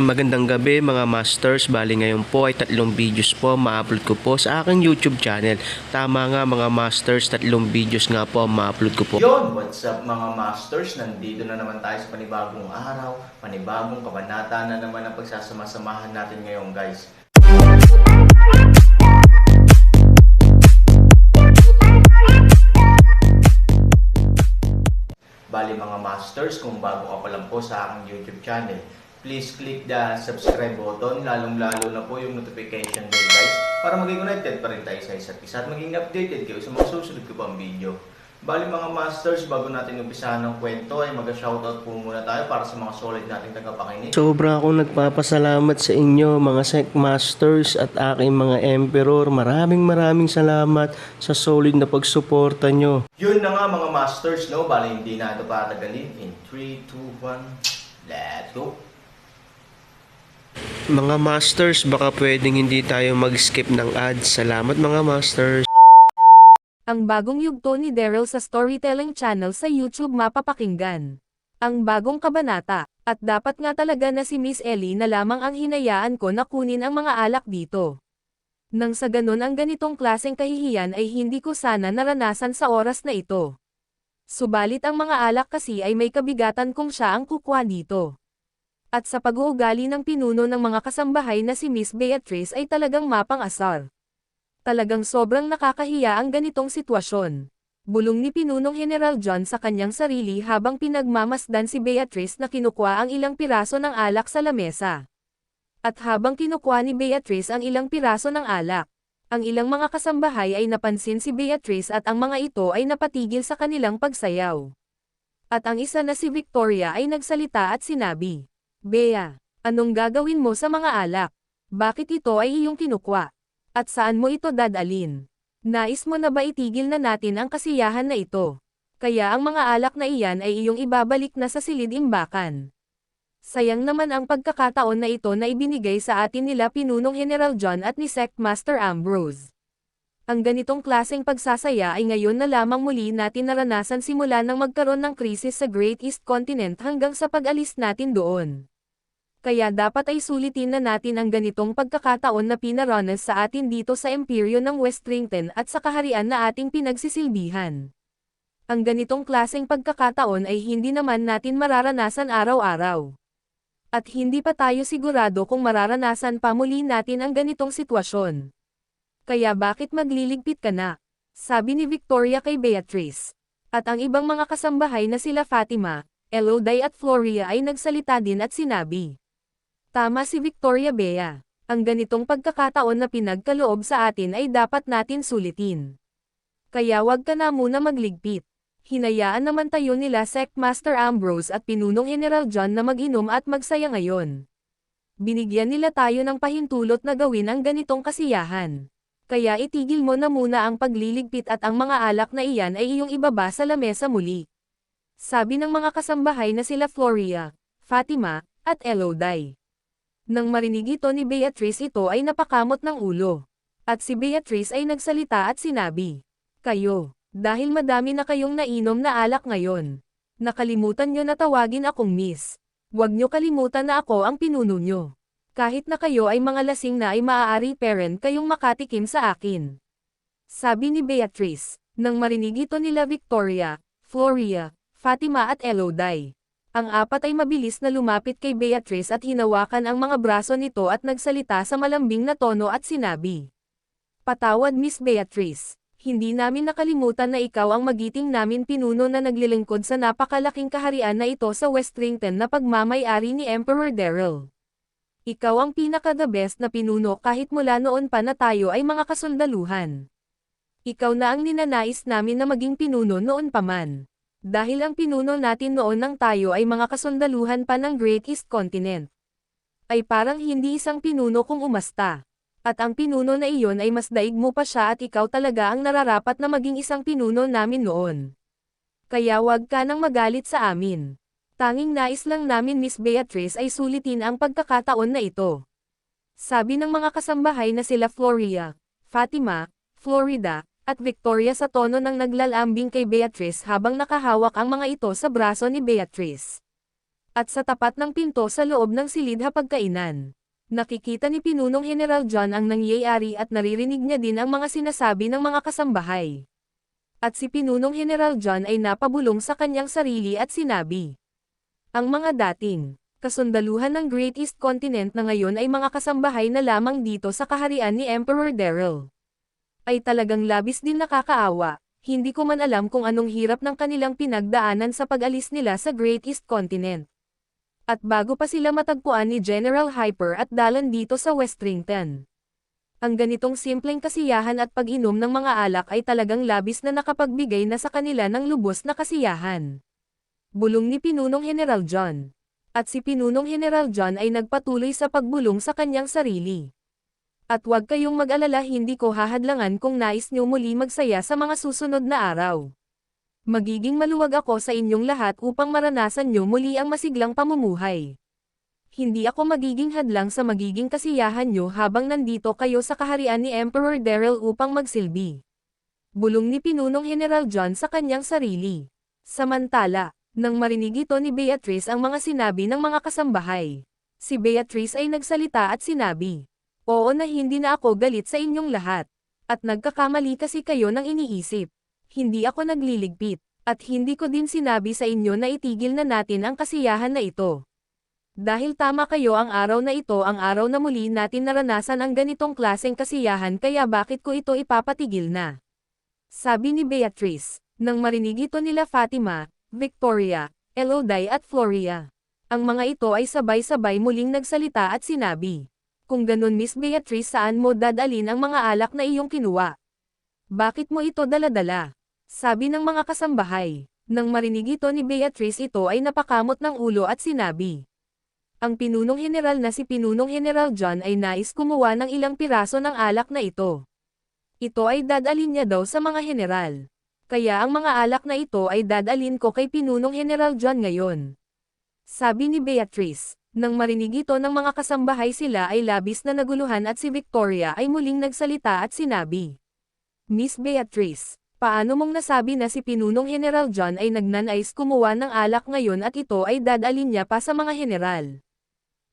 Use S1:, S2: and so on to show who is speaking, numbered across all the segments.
S1: Magandang gabi mga masters, bali ngayon po ay 3 videos po ma-upload ko po sa aking YouTube channel. Tama nga mga masters, 3 videos nga po ma-upload ko po.
S2: Yon, what's up mga masters? Nandito na naman tayo sa panibagong araw, panibagong kabanata na naman ang pagsasama-samahan natin ngayon guys. Bali mga masters, kung bago ka pa lang po sa aking YouTube channel, please click the subscribe button, lalong-lalo na po yung notification bell guys, para maging connected pa rin tayo sa isa't isa at maging updated kayo sa mga susunod ko pang video. Bali mga masters, bago natin umpisahan ng kwento ay mag-shoutout po muna tayo para sa mga solid nating tagapakinig.
S1: Sobra akong nagpapasalamat sa inyo mga Sec Masters at aking mga Emperor. Maraming salamat sa solid na pagsuporta nyo.
S2: Yun na nga mga masters, no? Bali hindi na ito patagalin. In 3, 2, 1, let's go!
S1: Mga masters, baka pwedeng hindi tayo mag-skip ng ads. Salamat mga masters.
S3: Ang bagong yugto ni Daryl sa Storytelling Channel sa YouTube mapapakinggan. Ang bagong kabanata, at dapat nga talaga na si Miss Ellie na lamang ang hinayaan ko na kunin ang mga alak dito. Nang sa ganun ang ganitong klaseng kahihiyan ay hindi ko sana naranasan sa oras na ito. Subalit ang mga alak kasi ay may kabigatan kung siya ang kukuha dito. At sa pag-uugali ng pinuno ng mga kasambahay na si Miss Beatrice ay talagang mapang-asar. Talagang sobrang nakakahiya ang ganitong sitwasyon. Bulong ni Pinunong General John sa kanyang sarili habang pinagmamasdan si Beatrice na kinukuha ang ilang piraso ng alak sa lamesa. At habang kinukuha ni Beatrice ang ilang piraso ng alak, ang ilang mga kasambahay ay napansin si Beatrice at ang mga ito ay napatigil sa kanilang pagsayaw. At ang isa na si Victoria ay nagsalita at sinabi, "Bea, anong gagawin mo sa mga alak? Bakit ito ay iyong kinukuha? At saan mo ito dadalin? Nais mo na ba itigil na natin ang kasiyahan na ito? Kaya ang mga alak na iyan ay iyong ibabalik na sa silid-imbakan." Sayang naman ang pagkakataon na ito na ibinigay sa atin nila Pinunong General John at ni Sect Master Ambrose. Ang ganitong klaseng pagsasaya ay ngayon na lamang muli natin naranasan simula nang magkaroon ng krisis sa Great East Continent hanggang sa pag-alis natin doon. Kaya dapat ay sulitin na natin ang ganitong pagkakataon na pinaranas sa atin dito sa imperyo ng Westrington at sa kaharian na ating pinagsisilbihan. Ang ganitong klaseng pagkakataon ay hindi naman natin mararanasan araw-araw. At hindi pa tayo sigurado kung mararanasan pa muli natin ang ganitong sitwasyon. Kaya bakit magliligpit ka na? Sabi ni Victoria kay Beatrice. At ang ibang mga kasambahay na sila Fatima, Elodie at Floria ay nagsalita din at sinabi, "Tama si Victoria Bea. Ang ganitong pagkakataon na pinagkaloob sa atin ay dapat natin sulitin. Kaya wag ka na muna magligpit." Hinayaan naman tayo nila Sect Master Ambrose at Pinunong General John na mag-inom at magsaya ngayon. Binigyan nila tayo ng pahintulot na gawin ang ganitong kasiyahan. Kaya itigil mo na muna ang pagliligpit at ang mga alak na iyan ay iyong ibaba sa lamesa muli. Sabi ng mga kasambahay na sila Floria, Fatima, at Elodie. Nang marinig ito ni Beatrice ito ay napakamot ng ulo. At si Beatrice ay nagsalita at sinabi, "Kayo, dahil madami na kayong nainom na alak ngayon, nakalimutan nyo na tawagin akong miss. Huwag nyo kalimutan na ako ang pinuno nyo. Kahit na kayo ay mga lasing na ay maaari parent kayong makatikim sa akin." Sabi ni Beatrice. Nang marinig ito nila Victoria, Floria, Fatima at Elodie. Ang apat ay mabilis na lumapit kay Beatrice at hinawakan ang mga braso nito at nagsalita sa malambing na tono at sinabi, "Patawad Miss Beatrice. Hindi namin nakalimutan na ikaw ang magiting namin pinuno na naglilingkod sa napakalaking kaharian na ito sa Westrington na pagmamay-ari ni Emperor Daryl. Ikaw ang pinaka-the best na pinuno kahit mula noon pa na tayo ay mga kasundaluhan. Ikaw na ang ninanais namin na maging pinuno noon pa man. Dahil ang pinuno natin noon nang tayo ay mga kasundaluhan pa ng Great East Continent. Ay parang hindi isang pinuno kung umasta. At ang pinuno na iyon ay mas daig mo pa siya at ikaw talaga ang nararapat na maging isang pinuno namin noon. Kaya wag ka nang magalit sa amin. Tanging nais lang namin Miss Beatrice ay sulitin ang pagkakataon na ito." Sabi ng mga kasambahay na sila Floria, Fatima, Florida, at Victoria sa tono ng naglalambing kay Beatrice habang nakahawak ang mga ito sa braso ni Beatrice. At sa tapat ng pinto sa loob ng silid hapagkainan, nakikita ni Pinunong General John ang nangyayari at naririnig niya din ang mga sinasabi ng mga kasambahay. At si Pinunong General John ay napabulong sa kanyang sarili at sinabi, ang mga dating kasundaluhan ng Great East Continent na ngayon ay mga kasambahay na lamang dito sa kaharian ni Emperor Daryl. Ay talagang labis din nakakaawa, hindi ko man alam kung anong hirap ng kanilang pinagdaanan sa pag-alis nila sa Great East Continent. At bago pa sila matagpuan ni General Hyper at Dallon dito sa Westrington. Ang ganitong simpleng kasiyahan at pag-inom ng mga alak ay talagang labis na nakapagbigay na sa kanila ng lubos na kasiyahan. Bulong ni Pinunong General John. At si Pinunong General John ay nagpatuloy sa pagbulong sa kanyang sarili. At huwag kayong mag-alala, hindi ko hahadlangan kung nais niyo muli magsaya sa mga susunod na araw. Magiging maluwag ako sa inyong lahat upang maranasan nyo muli ang masiglang pamumuhay. Hindi ako magiging hadlang sa magiging kasiyahan nyo habang nandito kayo sa kaharian ni Emperor Daryl upang magsilbi. Bulong ni Pinunong General John sa kanyang sarili. Samantala, nang marinig ito ni Beatrice ang mga sinabi ng mga kasambahay, si Beatrice ay nagsalita at sinabi, oo na hindi na ako galit sa inyong lahat. At nagkakamali kasi kayo ng iniisip. Hindi ako nagliligpit, at hindi ko din sinabi sa inyo na itigil na natin ang kasiyahan na ito. Dahil tama kayo, ang araw na ito ang araw na muli natin naranasan ang ganitong klaseng kasiyahan, kaya bakit ko ito ipapatigil na? Sabi ni Beatrice, nang marinig ito nila Fatima, Victoria, Elodie at Floria. Ang mga ito ay sabay-sabay muling nagsalita at sinabi, kung ganun Miss Beatrice, saan mo dadalin ang mga alak na iyong kinuha? Bakit mo ito dala-dala? Sabi ng mga kasambahay. Nang marinig ito ni Beatrice, ito ay napakamot ng ulo at sinabi, ang Pinunong General na si Pinunong General John ay nais kumuha ng ilang piraso ng alak na ito. Ito ay dadalin niya daw sa mga general. Kaya ang mga alak na ito ay dadalin ko kay Pinunong General John ngayon. Sabi ni Beatrice. Nang marinig ito ng mga kasambahay, sila ay labis na naguluhan at si Victoria ay muling nagsalita at sinabi, Miss Beatrice, paano mong nasabi na si Pinunong General John ay nagnanais kumuha ng alak ngayon at ito ay dadalin niya pa sa mga general?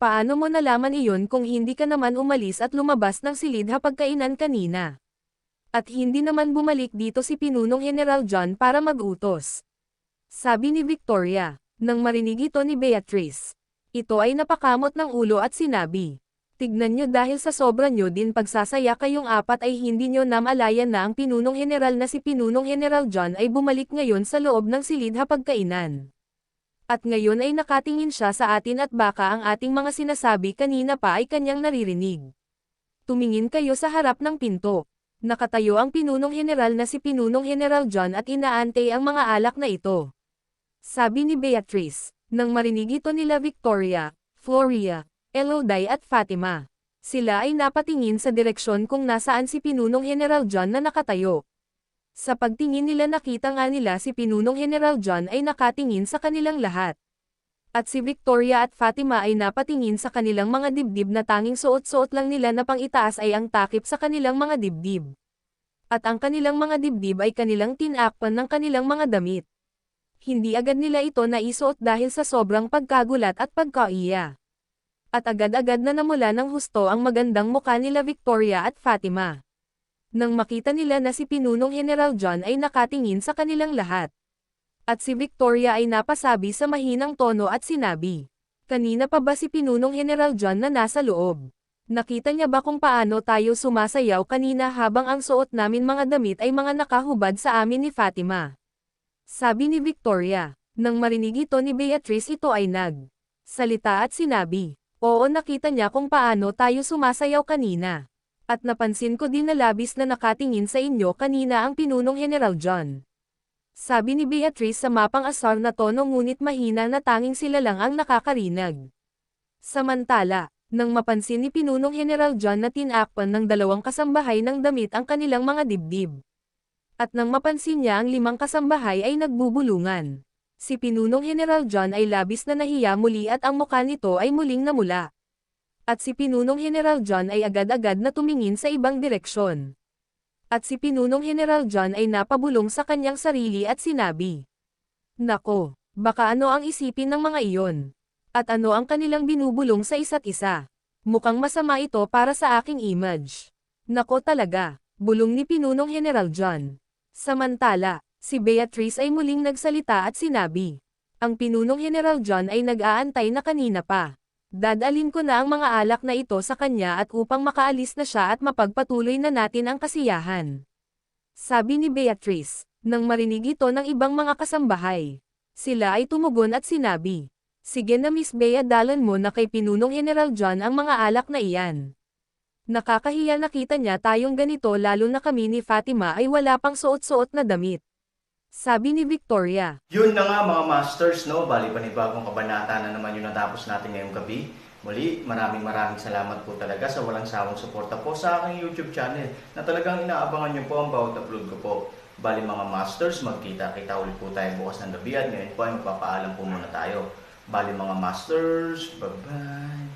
S3: Paano mo nalaman iyon kung hindi ka naman umalis at lumabas ng silid hapagkainan kanina? At hindi naman bumalik dito si Pinunong General John para mag-utos. Sabi ni Victoria. Nang marinig ito ni Beatrice, ito ay napakamot ng ulo at sinabi, tignan nyo, dahil sa sobra nyo din pagsasaya kayong apat ay hindi nyo namalayan na ang Pinunong General na si Pinunong General John ay bumalik ngayon sa loob ng silid hapagkainan. At ngayon ay nakatingin siya sa atin at baka ang ating mga sinasabi kanina pa ay kanyang naririnig. Tumingin kayo sa harap ng pinto. Nakatayo ang Pinunong General na si Pinunong General John at inaantay ang mga alak na ito. Sabi ni Beatrice. Nang marinig ito nila Victoria, Floria, Elodie at Fatima, sila ay napatingin sa direksyon kung nasaan si Pinunong General John na nakatayo. Sa pagtingin nila, nakita nga nila si Pinunong General John ay nakatingin sa kanilang lahat. At si Victoria at Fatima ay napatingin sa kanilang mga dibdib na tanging suot-suot lang nila na pang-itaas ay ang takip sa kanilang mga dibdib. At ang kanilang mga dibdib ay kanilang tinakpan ng kanilang mga damit. Hindi agad nila ito naisuot dahil sa sobrang pagkagulat at pagkaiya. At agad-agad na namula ng husto ang magandang mukha nila Victoria at Fatima. Nang makita nila na si Pinunong General John ay nakatingin sa kanilang lahat. At si Victoria ay napasabi sa mahinang tono at sinabi, kanina pa ba si Pinunong General John na nasa loob? Nakita niya ba kung paano tayo sumasayaw kanina habang ang suot namin mga damit ay mga nakahubad sa amin ni Fatima? Sabi ni Victoria. Nang marinig ito ni Beatrice, ito ay nagsalita at sinabi, oo, nakita niya kung paano tayo sumasayaw kanina. At napansin ko din na labis na nakatingin sa inyo kanina ang Pinunong General John. Sabi ni Beatrice sa mapang-asar na tono, ngunit mahina na tanging sila lang ang nakakarinig. Samantala, nang mapansin ni Pinunong General John na tinakpan ng dalawang kasambahay ng damit ang kanilang mga dibdib. At nang mapansin niya ang limang kasambahay ay nagbubulungan, si Pinunong General John ay labis na nahiya muli at ang mukha nito ay muling namula. At si Pinunong General John ay agad-agad na tumingin sa ibang direksyon. At si Pinunong General John ay napabulong sa kanyang sarili at sinabi, nako, baka ano ang isipin ng mga iyon? At ano ang kanilang binubulong sa isa't isa? Mukhang masama ito para sa aking image. Nako talaga, bulong ni Pinunong General John. Samantala, si Beatrice ay muling nagsalita at sinabi. Ang Pinunong General John ay nag-aantay na kanina pa. Dadalhin ko na ang mga alak na ito sa kanya at upang makaalis na siya at mapagpatuloy na natin ang kasiyahan. Sabi ni Beatrice, nang marinig ito ng ibang mga kasambahay. Sila ay tumugon at sinabi. Sige na Miss Bea, dalan mo na kay Pinunong General John ang mga alak na iyan. Nakakahiya nakita niya tayong ganito lalo na kami ni Fatima ay wala pang suot-suot na damit. Sabi ni Victoria.
S2: Yun na nga mga masters, no? Bali panibagong kabanata na naman yung natapos natin ngayong gabi. Muli, maraming salamat po talaga sa walang sawang suporta po sa aking YouTube channel na talagang inaabangan niyo po ang bawat upload ko po. Bali mga masters, magkita-kita ulit po tayo bukas ng gabi at ngayon po ay magpapaalam po muna tayo. Bali mga masters, bye-bye!